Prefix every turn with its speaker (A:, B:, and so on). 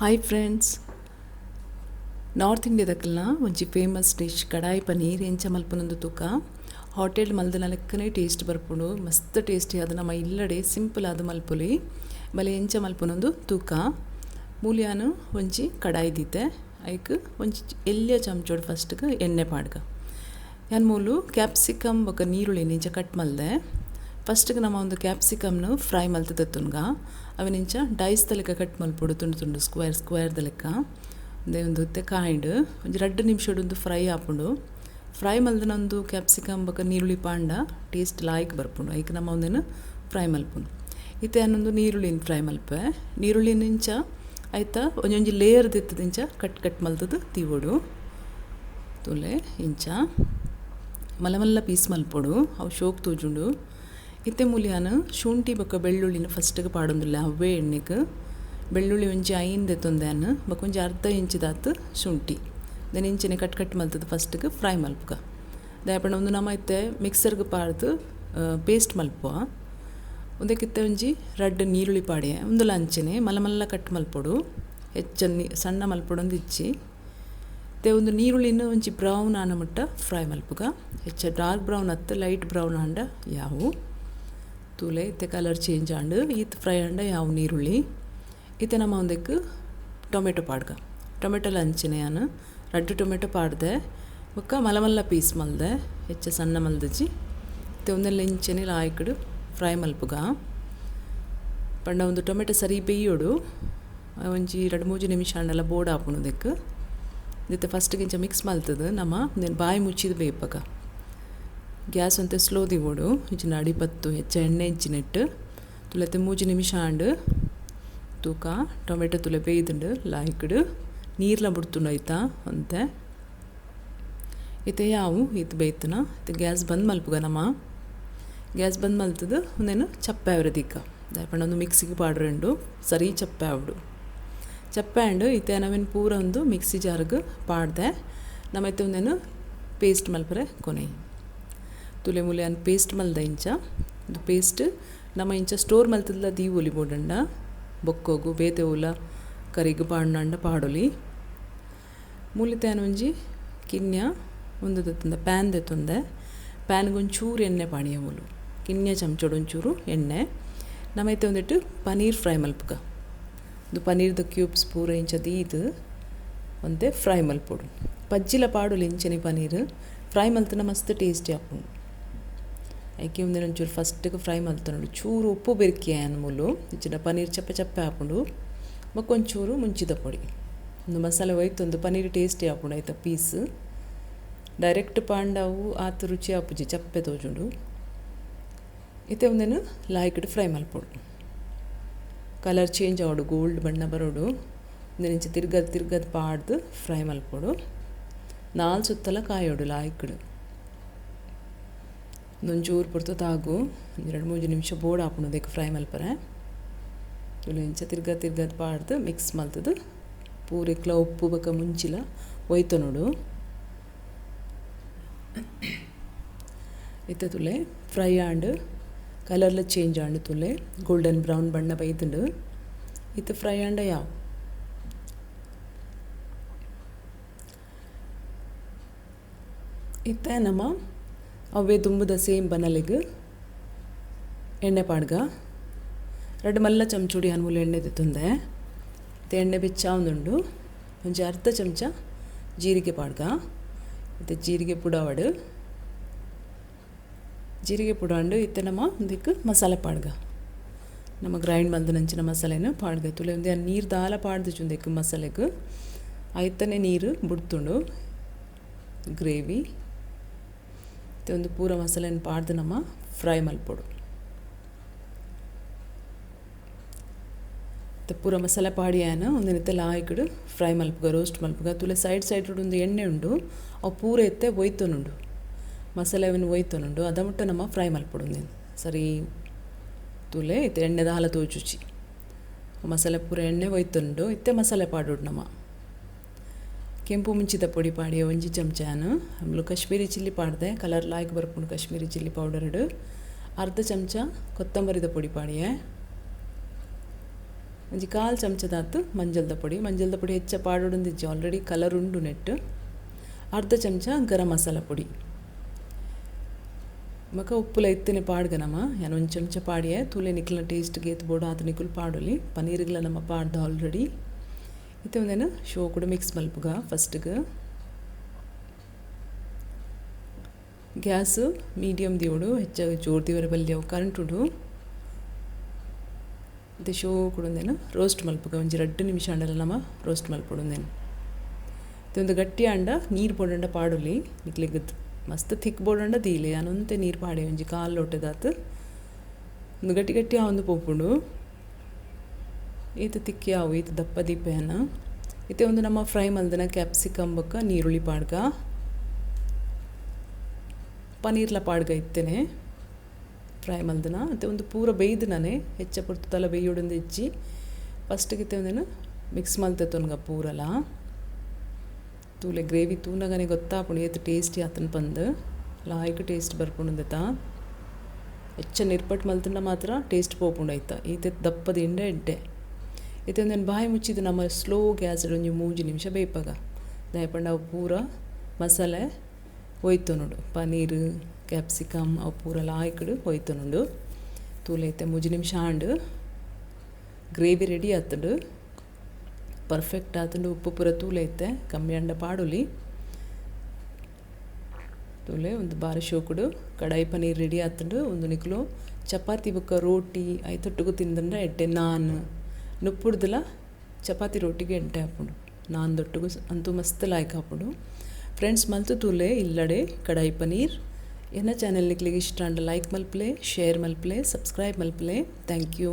A: Hi friends, north ಇಂಡಿಯಾದಕ್ಕೆಲ್ಲ ಒಂಜಿ famous dish ಕಡಾಯಿ ಪನೀರ್ ಎಂಚ ಮಲ್ಪನೊಂದು ತೂಕ ಹೋಟೆಲ್ ಮಲ್ದನ ಲೆಕ್ಕನೇ ಟೇಸ್ಟ್ ಬರ್ಪುಂಡು. ಮಸ್ತ್ ಟೇಸ್ಟಿ ಅದು ನಮ್ಮ ಇಲ್ಲಡೆ ಸಿಂಪಲ್ ಆದ ಮಲ್ಪುಲಿ ಬಲೆ ಎಂಚ ಮಲ್ಪನೊಂದು ತೂಕ ಮೂಲ್ಯಾನು ಒಂಜಿ ಕಡಾಯಿ ದೀತೆ ಐಕ್ ಒಂಜಿ ಎಲ್ಲಿಯ ಚಮಚೋಡು ಫಸ್ಟ್ಗೆ ಎಣ್ಣೆ ಪಾಡ್ಗ ಯಾನ್ ಮೂಲು ಕ್ಯಾಪ್ಸಿಕಮ್ ಬೊಕ ನೀರುಳ್ಳಿ ನಿಂಚ ಕಟ್ ಮಲ್ದೆ ಫಸ್ಟ್ಗೆ ನಮ್ಮ ಒಂದು ಕ್ಯಾಪ್ಸಿಕಮ್ನು ಫ್ರೈ ಮಲ್ತದತ್ತುನ್ಗ ಅವನಿಂಚ ಡೈಸ್ ಲೆಕ್ಕ ಕಟ್ ಮಲ್ಪೊಡು ತುಂಡು ತುಂಡು ಸ್ಕ್ವೇರ್ ಲೆಕ್ಕ ಒಂದೇ ಒಂದು ಹೊತ್ತೆ ಕಾಯ್ಡು ಒಂಜಿ 2 ನಿಮಿಷಡೊಂದು ಫ್ರೈ ಆಪುಂಡು. ಫ್ರೈ ಮಲ್ದನ ಒಂದು ಕ್ಯಾಪ್ಸಿಕಮ್ ಬೊಕ ನೀರುಳ್ಳಿ ಪಾಂಡ ಟೇಸ್ಟ್ ಲಾಯ್ಕ್ ಬರ್ಪುಂಡು. ಐಕ್ ನಮ್ಮ ಒಂದೇನು ಫ್ರೈ ಮಲ್ಪುಂಡು. ಇತ್ತೆ ಅನ್ನೊಂದು ನೀರುಳ್ಳಿನ ಫ್ರೈ ಮಲ್ಪೆ ನೀರುಳ್ಳಿನಿಂಚ ಆಯ್ತಾ ಒಂಜೊಂಜಿ ಲೇಯರ್ ದಿತ್ತದಿಂಚ ಕಟ್ ಮಲ್ತದು ತೀವೋಡು ತುಲೆ ಇಂಚ ಮಲ್ಲ ಪೀಸ್ ಮಲ್ಪೊಡು ಅವು ಶೋಕ್ ತೂಜುಂಡು. ಇತ್ತೆ ಮೂಲ್ಯಾನು ಶುಂಠಿ ಬೊಕ ಬೆಳ್ಳುಳ್ಳಿನ ಫಸ್ಟ್ಗೆ ಪಾಡೊಂದುಲ್ಲ ಅವ್ವೇ ಎಣ್ಣೆಗೆ ಬೆಳ್ಳುಳ್ಳಿ ಒಂಜಿ 5 ದೆತ್ತೊಂದ್ಯಾನು ಬೊಕ ಒಂಜಿ ಅರ್ಧ ಇಂಚಿದಾತು ಶುಂಠಿ ದೆನ್ ಇಂಚನೆ ಕಟ್ ಮಲ್ತದು ಫಸ್ಟ್ಗೆ ಫ್ರೈ ಮಲ್ಪುಗ ದಾಯಪಂಡ ಒಂದು ನಮ್ಮ ಇತ್ತೆ ಮಿಕ್ಸರ್ಗೆ ಪಾಡ್ದು ಪೇಸ್ಟ್ ಮಲ್ಪುವ ಒಂದಕ್ಕಿತ್ತೆ ಒಂಜಿ 2 ನೀರುಳ್ಳಿ ಪಾಡೆ ಒಂದು ಲಂಚನೆ ಮಲ್ಲ ಕಟ್ ಮಲ್ಪೊಡು ಹೆಚ್ಚ ಸಣ್ಣ ಮಲ್ಪೊಡೊಂದು ಇಚ್ಚಿ ಇತ್ತೆ ಒಂದು ನೀರುಳ್ಳಿನ ಒಂಜಿ ಬ್ರೌನ್ ಆನ ಮುಟ್ಟ ಫ್ರೈ ಮಲ್ಪುಗ ಹೆಚ್ಚ ಡಾರ್ಕ್ ಬ್ರೌನ್ ಅತ್ತು ಲೈಟ್ ಬ್ರೌನ್ ಆಂಡ ಯಾವು ತೂಲೆ ಇತ್ತೆ ಕಲರ್ ಚೇಂಜ್ ಆಂಡು ಈತ್ ಫ್ರೈ ಆಂಡ ಯಾವು ನೀರುಳ್ಳಿ ಇತ್ತೆ ನಮ್ಮ ಒಂದಕ್ಕೆ ಟೊಮೆಟೊ ಪಾಡ್ಗ ಟೊಮೆಟೊ ಲಂಚನೆ ನಾನು 2 ಟೊಮೆಟೊ ಪಾಡ್ದೆ ಬೊಕ್ಕ ಮಲ್ಲ ಪೀಸ್ ಮಲ್ದೆ ಹೆಚ್ಚ ಸಣ್ಣ ಮಲ್ದಜಿ ಇತ್ತೆ ಒಂದೆಲ್ಲ ಇಂಚನೆ ಲಾಯ್ಕಡು ಫ್ರೈ ಮಲ್ಪುಗ ಪಂಡ ಒಂದು ಟೊಮೆಟೊ ಸರಿ ಬೇಯೋಡು ಒಂಜಿ 2-3 ನಿಮಿಷ ಅಂಡೆಲ್ಲ ಬೋರ್ಡ್ ಆಪುಣದಕ್ಕೆ ಇತ್ತೆ ಫಸ್ಟ್ಗೆ ಇಂಚ ಮಿಕ್ಸ್ ಮಲ್ತದು ನಮ್ಮ నేను ಬಾಯಿ ಮುಚ್ಚಿದ ಬೇಯ್ಪಗ ಗ್ಯಾಸ್ ಅಂತೆ ಸ್ಲೋ ದಿವೋಡು ಇಂಚಿನ ಅಡಿಪತ್ತು ಹೆಚ್ಚ ಎಣ್ಣೆ ಇಂಚಿನೆಟ್ಟು ತುಲೆತ್ತೆ 3 ನಿಮಿಷ ಆಂಡು ತೂಕ ಟೊಮೆಟೊ ತುಲೆ ಬೇಯ್ದುಂಡು ಲಾಯ್ಕಡು ನೀರ್ಲ ಬಿಡ್ತುಂಡು ಆಯ್ತಾ ಅಂತೆ ಇತ್ತೆ ಯಾವು ಇದು ಬೇಯ್ತನ ಇತ್ತೆ ಗ್ಯಾಸ್ ಬಂದ್ ಮಲ್ಪುಗ ನಮ್ಮ ಗ್ಯಾಸ್ ಬಂದ್ ಮಲ್ತದು ಒಂದೇನು ಚಪ್ಪೆ ಅವರದಿಕ್ಕ ದಾಯಪಂಡ ಒಂದು ಮಿಕ್ಸಿಗೆ ಪಾಡ್ರೆಂಡು ಸರಿ ಚಪ್ಪೆ ಆವ್ಡು ಚಪ್ಪೆ ಆಂಡು ಇತ್ತೆ ನಾವೇನು ಪೂರ ಒಂದು ಮಿಕ್ಸಿ ಜಾರ್ಗೆ ಪಾಡ್ದೆ ನಮ್ಮ ಇತ್ತೆ ಒಂದೇನು ಪೇಸ್ಟ್ ಮಲ್ಪರೆ ಕೊನೆ ತುಲೆ ಮೂಲ್ಯಾನ್ ಪೇಸ್ಟ್ ಮಲ್ದ ಇಂಚ ಇದು ಪೇಸ್ಟ್ ನಮ್ಮ ಇಂಚ ಸ್ಟೋರ್ ಮಲ್ತದ ದೀವೊಲಿ ಬೋಡಂಡ ಬೊಕ್ಕೋಗು ಬೇತೆ ಓಲ ಕರಿಗು ಪಾಂಡ ಪಾಡೊಲಿ ಮೂಲಿತೆ ಒಂಜಿ ಕಿನ್ಯ ಒಂದು ದತ್ತಂದ ಪ್ಯಾನ್ ದೆತ್ತೊಂದೆ ಪ್ಯಾನ್ಗೆ ಒಂಚೂರು ಎಣ್ಣೆ ಪಾಣಿಯ ಮೂಲು ಕಿನ್ಯ ಚಮಚೋಡು ಒಂಚೂರು ಎಣ್ಣೆ ನಮ್ಮೈತೆ ಒಂದಿಟ್ಟು ಪನೀರ್ ಫ್ರೈ ಮಲ್ಪುಗ ಇದು ಪನೀರ್ದ ಕ್ಯೂಬ್ಸ್ ಪೂರ ಇಂಚ ದೀದು ಒಂದೇ ಫ್ರೈ ಮಲ್ಪೊಡು ಪಜ್ಜಿಲ ಪಾಡೊಲಿ ಇಂಚನಿ ಪನೀರ್ ಫ್ರೈ ಮಲ್ತನ ಮಸ್ತ್ ಟೇಸ್ಟಿ ಆಪುಂಡು. ಐಕೆ ಒಂದಿನ ಒಂಚೂರು ಫಸ್ಟಿಗೆ ಫ್ರೈ ಮಲ್ತನೋಡು ಚೂರು ಉಪ್ಪು ಬೆರ್ಕಿ ಮೂಲು ಇಂಚಿನ ಪನೀರ್ ಚಪ್ಪೆ ಹಾಪುಂಡು ಮಕ್ಕೊಂಚೂರು ಮುಂಚಿದ ಪೊಡಿ ಒಂದು ಮಸಾಲೆ ಒಯ್ತೊಂದು ಪನೀರ್ ಟೇಸ್ಟಿ ಆಪುಂಡು ಆಯ್ತಾ ಪೀಸ್ ಡೈರೆಕ್ಟ್ ಪಾಂಡವು ಆತ ರುಚಿ ಆಪುಜಿ ಚಪ್ಪೆ ತೋಜುಂಡು. ಇತ್ತೆ ಒಂದೇನು ಲಾಯ್ಕಡು ಫ್ರೈ ಮಲ್ಪೊಡು ಕಲರ್ ಚೇಂಜ್ ಆವಡು ಗೋಲ್ಡ್ ಬಣ್ಣ ಬರೋಡು ಒಂದಿನ ಇಂಚ ತಿರ್ಗದ್ ಪಾಡ್ದು ಫ್ರೈ ಮಲ್ಪೊಡು 4 ಸುತ್ತಲ ಕಾಯೋಡು ಲಾಯ್ಕಡು ಒಂಚೂರು ಪುರ್ತು ತಾಗು 2-3 ನಿಮಿಷ ಬೋರ್ಡ್ ಆಪುಂಡು ಅದಕ್ಕೆ ಫ್ರೈ ಮಲ್ಪರೆ ತುಳು ಇಂಚ ತಿರ್ಗದ್ ಪಾಡ್ದು ಮಿಕ್ಸ್ ಮಲ್ತದು ಪೂರೆಕ್ಲ ಉಪ್ಪು ಬೊಕ ಮುಂಚಿಲ ಒಯ್ತು ನೋಡು ಇತ್ತೆ ತುಲೆ ಫ್ರೈ ಆಂಡ್ ಕಲರ್ಲ ಚೇಂಜ್ ಆಂಡ್ ತುಲೆ ಗೋಲ್ಡನ್ ಬ್ರೌನ್ ಬಣ್ಣ ಬೈದುಂಡು ಇತ್ತೆ ಫ್ರೈ ಆಂಡ ಯಾವು ಇತ್ತೆ ನಮ್ಮ ಅವೇ ತುಂಬದ ಸೇಮ್ ಬನಲೆಗ್ ಎಣ್ಣೆ ಪಾಡ್ಗ 2 ಮಲ್ಲ ಚಮಚೂಡಿ ಹನ್ಮೂಲು ಎಣ್ಣೆ ತೆತ್ತುಂದೆ ಇತ್ತೆ ಎಣ್ಣೆ ಬೆಚ್ಚಾವುದುಂಡು ಒಂಜಿ ಅರ್ಧ ಚಮಚ ಜೀರಿಗೆ ಪಾಡ್ಗ ಇತ್ತೆ ಜೀರಿಗೆ ಪುಡಾವಡು ಜೀರಿಗೆ ಪುಡಾಂಡು ಇತ್ತೆ ನಮ್ಮ ಒಂದಿಕ್ಕೆ ಮಸಾಲೆ ಪಾಡ್ಗ ನಮ್ಮ ಗ್ರೈಂಡ್ ಮಲ್ದನಂಚಿನ ಮಸಾಲೆನ ಪಾಡ್ಗ ತುಲೆ ಒಂದೇ ನೀರು ದಾಲ ಪಾಡ್ದು ಚುಂದೆಕ್ ಮಸಾಲೆಗೆ ಆಯ್ತನೇ ನೀರು ಬಿಡ್ತುಂಡು ಗ್ರೇವಿ ಒಂದು ಪೂರ ಮಸಾಲೆನ ಪಾಡ್ದು ನಮ್ಮ ಫ್ರೈ ಮಲ್ಪೊಡು ಪೂರ ಮಸಾಲೆ ಪಾಡಿಯಾನ ಒಂದಿನತ್ತೆ ಲಾಯ್ಕಡು ಫ್ರೈ ಮಲ್ಪುಗ ರೋಸ್ಟ್ ಮಲ್ಪುಗ ತುಲೆ ಸೈಡ್ ಒಂದು ಎಣ್ಣೆ ಉಂಡು ಅವು ಪೂರ ಎತ್ತೆ ಒಯ್ತೊನುಂಡು ಮಸಾಲೆವನ್ನು ಒಯ್ತೊನುಂಡು ಅದ ಮುಟ್ಟ ನಮ್ಮ ಫ್ರೈ ಮಲ್ಪೊಡು ಒಂದಿನ ಸರಿ ತುಲೆ ಇತ್ತೆ ಎಣ್ಣೆದ ಹಾಲ ತೋಚುಚಿ ಮಸಾಲೆ ಪೂರ ಎಣ್ಣೆ ಒಯ್ತೊಂಡು ಇತ್ತೆ ಮಸಾಲೆ ಪಾಡೋಡು ನಮ್ಮ ಕೆಂಪು ಮುಂಚಿದ ಪೊಡಿ ಪಾಡಿಯ ಒಂಜಿ ಚಮಚಾನು ಆಮೇಲೆ ಕಾಶ್ಮೀರಿ ಚಿಲ್ಲಿ ಪಾಡ್ದೆ ಕಲರ್ ಲಾಯ್ಕ್ ಬರ್ಪುಂಡು ಕಾಶ್ಮೀರಿ ಚಿಲ್ಲಿ ಪೌಡರ್ ಅರ್ಧ ಚಮಚ ಕೊತ್ತಂಬರಿದ ಪೊಡಿ ಪಾಡಿಯೆ ಒಂಜಿ ಕಾಲು ಚಮಚದಾತು ಮಂಜಲ್ದ ಪೊಡಿ ಹೆಚ್ಚ ಪಾಡೊಂದಿಜ್ಜಿ ಆಲ್ರೆಡಿ ಕಲರ್ ಉಂಡು ನೆಟ್ಟು. ಅರ್ಧ ಚಮಚ ಗರಂ ಮಸಾಲ ಪೊಡಿ. ಮಕ ಉಪ್ಪುಲ ಇತ್ತನೆ ಪಾಡ್ಗನಮ ಯಾನು ಒಂದು ಚಮಚ ಪಾಡಿಯೇ ತೂಲೆ ನಿಕ್ಲ ಟೇಸ್ಟ್ಗೆ ಎತ್ತು ಬೋಡು ಆತ ನಿಕ್ಕುಲು ಪಾಡೊಲಿ. ಪನೀರ್ಗಳ ನಮ್ಮ ಪಾಡ್ದ ಆಲ್ರೆಡಿ. ಇತ್ತೆ ಒಂದೇನು ಶೋ ಕೂಡ ಮಿಕ್ಸ್ ಮಲ್ಪುಗ ಫಸ್ಟ್ಗೆ. ಗ್ಯಾಸ್ ಮೀಡಿಯಮ್ ದಿವಡು ಹೆಚ್ಚಾಗಿ ಜೋರು ದಿವರ ಬಲ್ಲಿ ಅವು ಕರೆಂಟ್ ಉಡು. ಮತ್ತು ಶೋ ಕೂಡ ಒಂದೇನು ರೋಸ್ಟ್ ಮಲ್ಪುಗ ಒಂಜಿ 2 ನಿಮಿಷ ಅಂಡಲ್ಲ ನಮ್ಮ ರೋಸ್ಟ್ ಮಲ್ಪೊಡೊಂದೇನು. ಒಂದು ಗಟ್ಟಿ ಅಂಡ ನೀರು ಪೊಡಂಡ ಪಾಡೊಲಿ ನಿಕ್ಲಿಗದ್ದು ಮಸ್ತ್ ತಿಕ್ ಬೋಡಂಡ ದೀಲೆ ಅನೊಂತೆ ನೀರು ಪಾಡೆ ಒಂಜಿ ಕಾಲು ಲೋಟದಾತು ಒಂದು ಗಟ್ಟಿ ಒಂದು ಪೋಪುಂಡು. ಈತ ತಿಕ್ಕಿ ಅವು ಈತ ದಪ್ಪ ದೀಪೆನ ಇತ್ತೆ ಒಂದು ನಮ್ಮ ಫ್ರೈ ಮಲ್ದನ ಕ್ಯಾಪ್ಸಿಕಮ್ ಬೊಕ್ಕ ನೀರುಳ್ಳಿ ಪಾಡ್ಗ ಪನೀರ್ಲ ಪಾಡ್ಗ ಇತ್ತೇನೆ ಫ್ರೈ ಮಲ್ದನ. ಮತ್ತು ಒಂದು ಪೂರ ಬೇಯ್ದನೇ ಹೆಚ್ಚ ಪುರ್ತು ತಲ ಬೇಯೋಡೊಂದು ಹೆಚ್ಚಿ ಫಸ್ಟಿಗೆ ಇತ್ತೆ ಒಂದೇನು ಮಿಕ್ಸ್ ಮಲ್ತೊನ್ಗ ಪೂರಲ ತೂಲೆ ಗ್ರೇವಿ ತೂನಗನೆ ಗೊತ್ತಾಪುಂಡು ಏತು ಟೇಸ್ಟಿ ಆತನ ಪಂದು ಲಾಯ್ಕ್ ಟೇಸ್ಟ್ ಬರ್ಪುಂಡು. ಹೆಚ್ಚ ನಿರ್ಪಟ್ಟು ಮಲ್ತಂಡ ಮಾತ್ರ ಟೇಸ್ಟ್ ಪೋಪುಂಡು ಆಯ್ತಾ. ಈತೆ ದಪ್ಪದ ಎಡ್ಡೆ ಈತೆ ಒಂದೇನು ಬಾಯಿ ಮುಚ್ಚಿದ್ದು ನಮ್ಮ ಸ್ಲೋ ಗ್ಯಾಸ್ ಒಂಜಿ 3 ನಿಮಿಷ ಬೇಯ್ಪಾಗ ದಯಪಂಡ ಅವು ಪೂರ ಮಸಾಲೆ ಹೋಯ್ತು ನೋಡು. ಪನೀರ್ ಕ್ಯಾಪ್ಸಿಕಮ್ ಅವು ಪೂರ ಲಾಯ್ಕಡು ಹೋಯ್ತು ನೋಡು. ತೂಲೆ ಐತೆ 3 ನಿಮಿಷ ಆಂಡು ಗ್ರೇವಿ ರೆಡಿ ಆತಡು ಪರ್ಫೆಕ್ಟ್ ಆತಂಡು. ಉಪ್ಪು ಪೂರ ತೂಲೆ ಐತೆ ಕಮ್ಮಿ ಅಂಡ ಪಾಡೊಲಿ. ತೂಲೆ ಒಂದು ಬಾರಿ ಶೋಕುಡು ಕಡಾಯಿ ಪನೀರ್ ರೆಡಿ ಆತಂಡು. ಒಂದು ನಿಕ್ಲು ಚಪಾತಿ ಬೊಕ್ಕ ರೋಟಿ ಐತೊಟ್ಟುಗು ತಿಂದಂಡ ಎಡ್ಡೆ ನಾನ್ ನುಪ್ಪುಡ್ದಲ ಚಪಾತಿ ರೋಟಿಗೆ ಎಡ್ಡೆ ಹಾಪುಂಡು. ನಾನ್ ದೊಟ್ಟುಗು ಅಂತೂ ಮಸ್ತ್ ಲಾಯ್ಕ್ ಹಾಪುಂಡು. ಫ್ರೆಂಡ್ಸ್ ಮಲ್ತು ತೂಲೆ ಇಲ್ಲಡೆ ಕಡಾಯಿ ಪನೀರ್ ಎನ್ನ ಚಾನೆಲ್ ನಿಕ್ಲಿಗೆ ಇಷ್ಟ ಅಂಡ ಲೈಕ್ ಮಲ್ಪಲೆ ಶೇರ್ ಮಲ್ಪಲೆ ಸಬ್ಸ್ಕ್ರೈಬ್ ಮಲ್ಪಲೆ. Thank you.